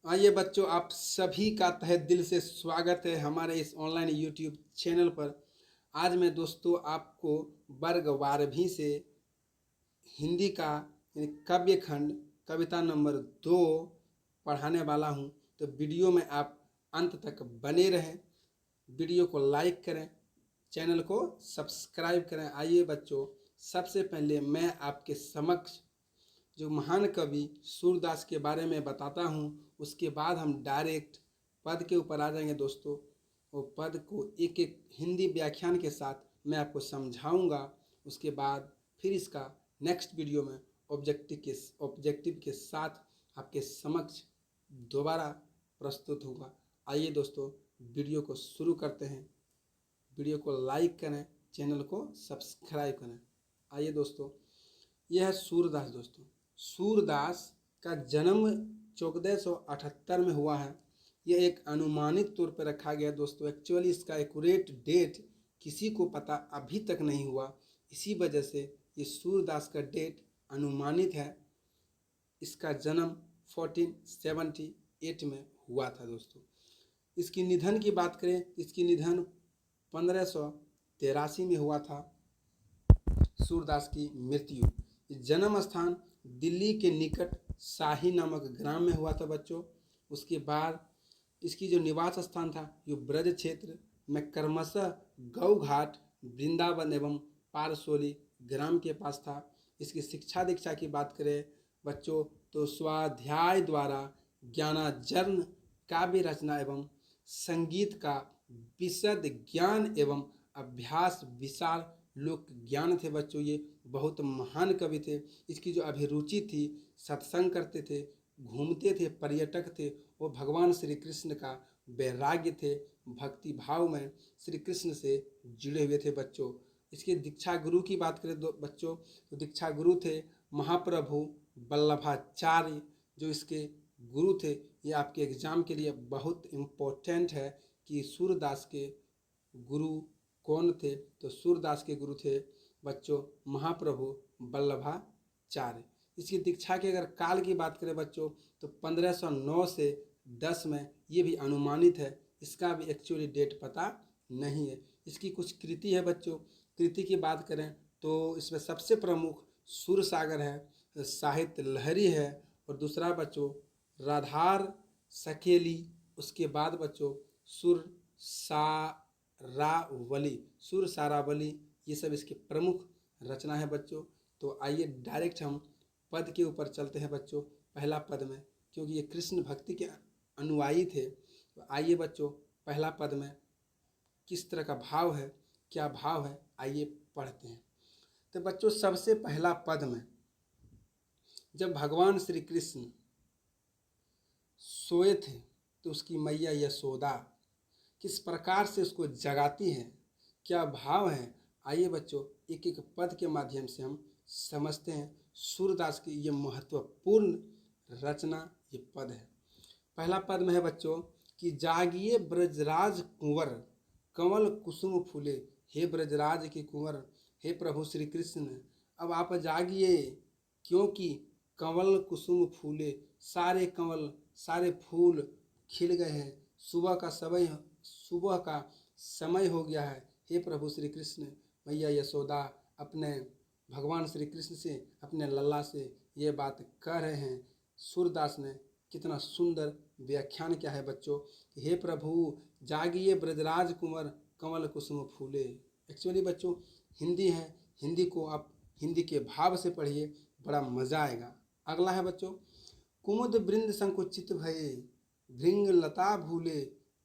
आइए बच्चों, आप सभी का तहे दिल से स्वागत है हमारे इस ऑनलाइन यूट्यूब चैनल पर। आज मैं दोस्तों आपको वर्ग 12वीं से हिंदी का यानी काव्य खंड कविता नंबर 2 पढ़ाने वाला हूं। तो वीडियो में आप अंत तक बने रहें, वीडियो को लाइक करें, चैनल को सब्सक्राइब करें। आइए बच्चों, सबसे पहले मैं आपके समक्ष जो महान कवि सूरदास के बारे में बताता हूँ, उसके बाद हम डायरेक्ट पद के ऊपर आ जाएंगे दोस्तों। वो पद को एक एक हिंदी व्याख्यान के साथ मैं आपको समझाऊंगा। उसके बाद फिर इसका नेक्स्ट वीडियो में ऑब्जेक्टिव के साथ आपके समक्ष दोबारा प्रस्तुत होगा। आइए दोस्तों, वीडियो को शुरू करते हैं। वीडियो को लाइक करें, चैनल को सब्सक्राइब करें। आइए दोस्तों, यह है सूरदास। दोस्तों, सूरदास का जन्म 1478 में हुआ है। यह एक अनुमानित तौर पर रखा गया दोस्तों। एक्चुअली इसका एक्यूरेट डेट किसी को पता अभी तक नहीं हुआ, इसी वजह से ये सूरदास का डेट अनुमानित है। इसका जन्म 1478 में हुआ था दोस्तों। इसकी निधन की बात करें, इसकी निधन 1583 में हुआ था। सूरदास की मृत्यु, जन्म स्थान दिल्ली के निकट शाही नामक ग्राम में हुआ था बच्चों। उसके बाद इसकी जो निवास स्थान था ये ब्रज क्षेत्र में क्रमशः गौ घाट, वृंदावन एवं पारसोली ग्राम के पास था। इसकी शिक्षा दीक्षा की बात करें बच्चों तो स्वाध्याय द्वारा ज्ञानार्जन, काव्य रचना एवं संगीत का विशद ज्ञान एवं अभ्यास, विशाल लोक ज्ञान थे बच्चों। ये बहुत महान कवि थे। इसकी जो अभिरुचि थी, सत्संग करते थे, घूमते थे, पर्यटक थे। वो भगवान श्री कृष्ण का वैराग्य थे, भक्ति भाव में श्री कृष्ण से जुड़े हुए थे बच्चों। इसके दीक्षा गुरु की बात करें बच्चों तो दीक्षा गुरु थे महाप्रभु वल्लभाचार्य, जो इसके गुरु थे। ये आपके एग्जाम के लिए बहुत इम्पोर्टेंट है कि सूरदास के गुरु कौन थे। तो सूरदास के गुरु थे बच्चों महाप्रभु वल्लभाचार्य। इसकी दीक्षा के अगर काल की बात करें बच्चों तो 1509 से 10 में, ये भी अनुमानित है, इसका भी एक्चुअली डेट पता नहीं है। इसकी कुछ कृति है बच्चों। कृति की बात करें तो इसमें सबसे प्रमुख सूरसागर है, साहित्य लहरी है, और दूसरा बच्चों राधार सकेली। उसके बाद बच्चों सुर सारावली, ये सब इसके प्रमुख रचना है बच्चों। तो आइए डायरेक्ट हम पद के ऊपर चलते हैं बच्चों। पहला पद में, क्योंकि ये कृष्ण भक्ति के अनुयायी थे, तो आइए बच्चों पहला पद में किस तरह का भाव है, क्या भाव है, आइए पढ़ते हैं। तो बच्चों सबसे पहला पद में जब भगवान श्री कृष्ण सोए थे तो उसकी मैया यशोदा किस प्रकार से उसको जगाती है, क्या भाव है, आइए बच्चों एक एक पद के माध्यम से हम समझते हैं। सूरदास की ये महत्वपूर्ण रचना ये पद है। पहला पद में है बच्चों कि जागिए ब्रजराज कुंवर, कमल कुसुम फूले। हे ब्रजराज के कुंवर, हे प्रभु श्री कृष्ण, अब आप जागिए, क्योंकि कमल कुसुम फूले, सारे कमल सारे फूल खिल गए हैं, सुबह का समय हो गया है। हे प्रभु श्री कृष्ण, मैया यशोदा अपने भगवान श्री कृष्ण से, अपने लल्ला से ये बात कह रहे हैं। सूरदास ने कितना सुंदर व्याख्यान किया है बच्चों। हे प्रभु जागिए ब्रजराज कुंवर, कमल कुसुम फूले। एक्चुअली बच्चों हिंदी है, हिंदी को आप हिंदी के भाव से पढ़िए, बड़ा मज़ा आएगा। अगला है बच्चों कुमुद वृंद संकुचित भये, भृंग लता भूले।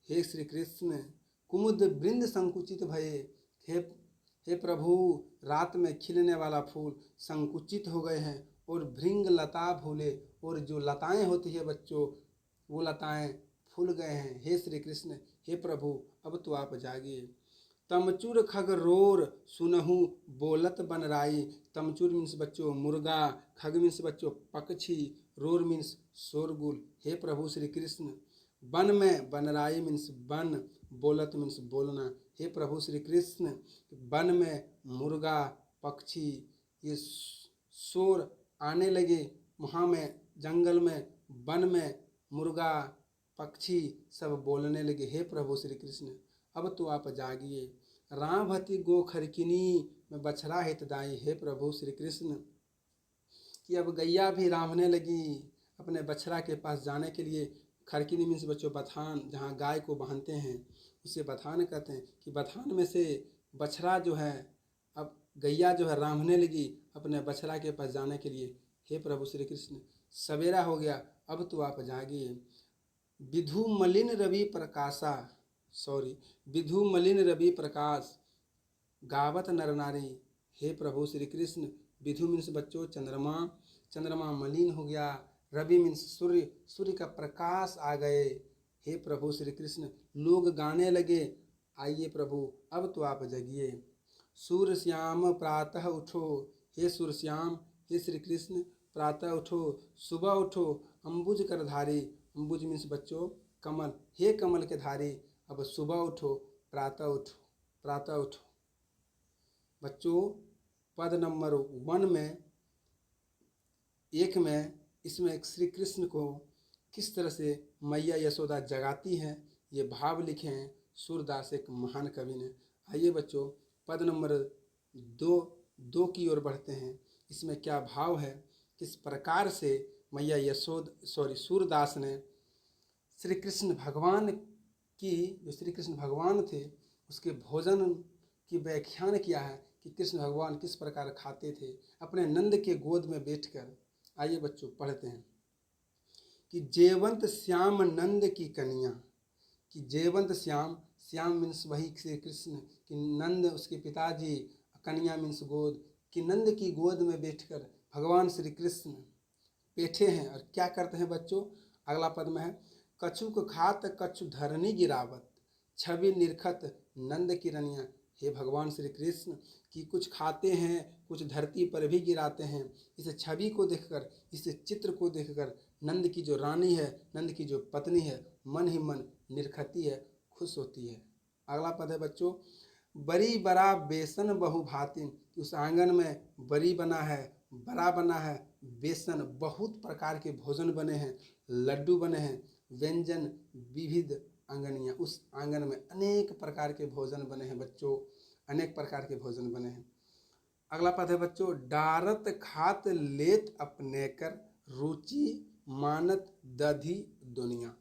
हे श्री कृष्ण, कुमुद वृंद संकुचित भये, हे प्रभु रात में खिलने वाला फूल संकुचित हो गए हैं, और भृंग लता भूले, और जो लताएं होती है बच्चों वो लताएं फूल गए हैं। हे श्री कृष्ण, हे प्रभु अब तो आप जागिए। तमचूर खग रोर सुनहु बोलत बनराई। तमचूर मीन्स बच्चों मुर्गा, खग मीन्स बच्चों पक्षी, रोर मीन्स शोरगुल। हे प्रभु श्री कृष्ण, वन में बनराई मीन्स वन, बोलत मीन्स बोलना। हे प्रभु श्री कृष्ण, वन में मुर्गा पक्षी ये शोर आने लगे, वहाँ में जंगल में वन में मुर्गा पक्षी सब बोलने लगे, हे प्रभु श्री कृष्ण अब तो आप जागिए। रामभति गो खरकिनी में बछड़ा हितदाई, हे प्रभु श्री कृष्ण कि अब गैया भी रांभने लगी अपने बछड़ा के पास जाने के लिए। खरकिनी मीन्स बच्चों बथान, जहाँ गाय को बांधते हैं उसे बथान कहते हैं। कि बथान में से बछड़ा जो है, अब गैया जो है रांभने लगी अपने बछड़ा के पास जाने के लिए। हे प्रभु श्री कृष्ण सवेरा हो गया, अब तो आप जागिए। विधु मलिन रवि प्रकाशा, विधु मलिन रवि प्रकाश गावत नर नारी, हे प्रभु श्री कृष्ण। विधु मीन्स बच्चों चंद्रमा, चंद्रमा मलिन हो गया। रवि मीन्स सूर्य, सूर्य का प्रकाश आ गए। हे प्रभु श्री कृष्ण लोग गाने लगे, आइए प्रभु अब तो आप जगिए। सूर्य श्याम प्रातः उठो, हे सूर्य श्याम हे श्री कृष्ण प्रातः उठो, सुबह उठो अम्बुज कर धारी। अम्बुज मीन्स बच्चों कमल, हे कमल के धारी अब सुबह उठो, प्रातः उठो, प्रातः उठो। बच्चों पद नंबर 1 में 1 में इसमें श्री कृष्ण को किस तरह से मैया यशोदा जगाती हैं ये भाव लिखे हैं सूरदास एक महान कवि ने। आइए बच्चों पद नंबर 2 की ओर बढ़ते हैं। इसमें क्या भाव है, किस प्रकार से मैया सूरदास ने श्री कृष्ण भगवान की, जो श्री कृष्ण भगवान थे उसके भोजन की व्याख्यान किया है कि कृष्ण भगवान किस प्रकार खाते थे अपने नंद के गोद में बैठकर। आइए बच्चों पढ़ते हैं कि जेवंत श्याम नंद की कन्या, कि जेवंत श्याम, श्याम मीन्स वही श्री कृष्ण, कि नंद उसके पिताजी, कन्या मीन्स गोद, कि नंद की गोद में बैठकर भगवान श्री कृष्ण बैठे हैं और क्या करते हैं बच्चों। अगला पद में है कछुक खात कछु धरनी गिरावत, छवि निरखत नंद की रनिया। हे भगवान श्री कृष्ण कि कुछ खाते हैं कुछ धरती पर भी गिराते हैं। इस छवि को देखकर, इस चित्र को देखकर नंद की जो रानी है, नंद की जो पत्नी है, मन ही मन निरखती है, खुश होती है। अगला पद है बच्चों बड़ी बड़ा बेसन बहु भातिन, उस आंगन में बड़ी बना है, बड़ा बना है, बेसन बहुत प्रकार के भोजन बने हैं, लड्डू बने हैं, व्यंजन विविध आंगनियाँ, उस आंगन में अनेक प्रकार के भोजन बने हैं बच्चों, अनेक प्रकार के भोजन बने हैं। अगला पद है बच्चों डारत खात लेत अपने कर, रुचि मानत दधी दुनिया।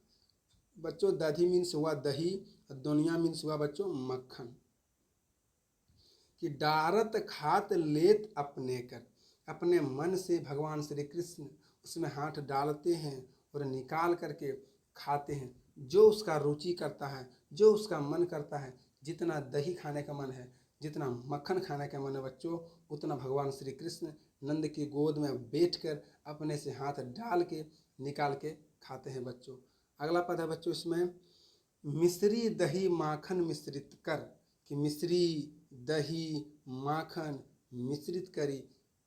बच्चों दधी मीन्स हुआ दही, दुनिया मीन्स हुआ बच्चों मक्खन। कि डारत खात लेत अपने कर, अपने मन से भगवान श्री कृष्ण उसमें हाथ डालते हैं और निकाल करके खाते हैं। जो उसका रुचि करता है, जो उसका मन करता है, जितना दही खाने का मन है, जितना मक्खन खाने का मन है बच्चों, उतना भगवान श्री कृष्ण नंद की गोद में बैठकर अपने से हाथ डाल के निकाल के खाते हैं बच्चों। अगला पद है बच्चों इसमें मिश्री दही माखन मिश्रित कर, कि मिश्री दही माखन मिश्रित करी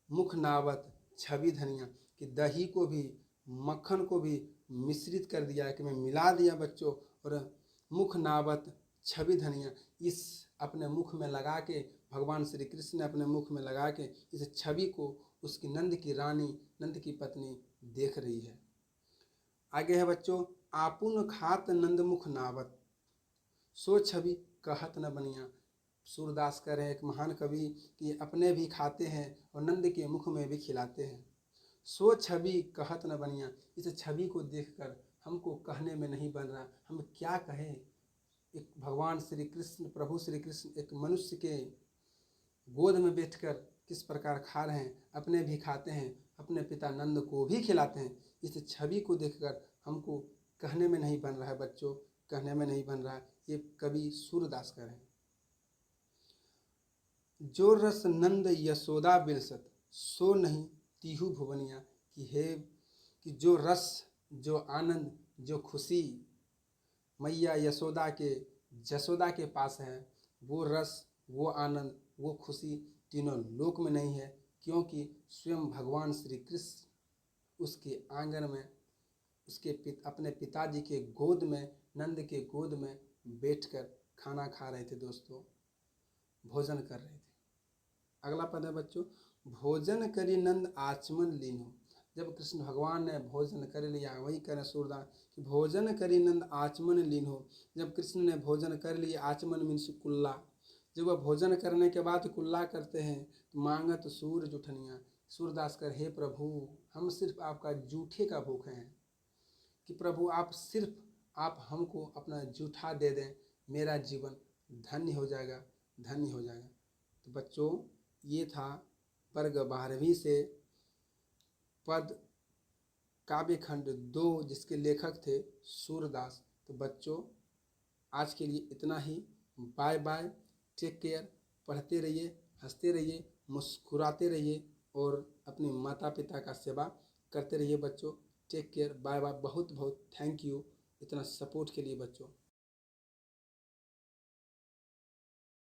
मुख नावत छवि धनिया, कि दही को भी मक्खन को भी मिश्रित कर दिया कि मैं मिला दिया बच्चों, और मुख नावत छवि धनिया, इस अपने मुख में लगा के भगवान श्री कृष्ण ने अपने मुख में लगा के इस छवि को उसकी नंद की रानी, नंद की पत्नी देख रही है। आगे है बच्चों आपुन खात नंद मुख नावत, सो छवि कहत न बनिया। सूरदास कह रहे हैं एक महान कवि कि अपने भी खाते हैं और नंद के मुख में भी खिलाते हैं। सो छवि कहत न बनिया, इस छवि को देखकर हमको कहने में नहीं बन रहा, हम क्या कहें। एक भगवान श्री कृष्ण, प्रभु श्री कृष्ण एक मनुष्य के गोद में बैठकर किस प्रकार खा रहे हैं, अपने भी खाते हैं, अपने पिता नंद को भी खिलाते हैं। इस छवि को देखकर हमको कहने में नहीं बन रहा है बच्चों, कहने में नहीं बन रहा है। ये कवि सूरदास कह रहे हैं। जो रस नंद यशोदा बिरसत, सो नहीं तीहू भुवनिया, कि हे कि जो रस, जो आनंद, जो खुशी मैया यशोदा के पास है, वो रस, वो आनंद, वो खुशी तीनों लोक में नहीं है, क्योंकि स्वयं भगवान श्री कृष्ण उसके आंगन में अपने पिताजी के गोद में, नंद के गोद में बैठकर खाना खा रहे थे दोस्तों, भोजन कर रहे थे। अगला पद है बच्चों भोजन करी नंद आचमन लीनो, जब कृष्ण भगवान ने भोजन कर लिया, वही करें सूरदास कि भोजन करी नंद आचमन लीन हो। जब कृष्ण ने भोजन कर लिया, आचमन मीन्स कुल्ला, जब वह भोजन करने के बाद कुल्ला करते हैं तो मांगत सूर जुठनिया। सूरदास कर, हे प्रभु, हम सिर्फ आपका जूठे का भूखे हैं कि प्रभु आप हमको अपना जूठा दे दें, मेरा जीवन धन्य हो जाएगा, धन्य हो जाएगा। तो बच्चों, ये था वर्ग 12वीं से पद काव्य खंड 2 जिसके लेखक थे सूरदास। तो बच्चों, आज के लिए इतना ही। Bye bye, take care. पढ़ते रहिए, हंसते रहिए, मुस्कुराते रहिए और अपने माता पिता का सेवा करते रहिए बच्चों। Take care, bye bye. बहुत बहुत थैंक यू इतना सपोर्ट के लिए बच्चों।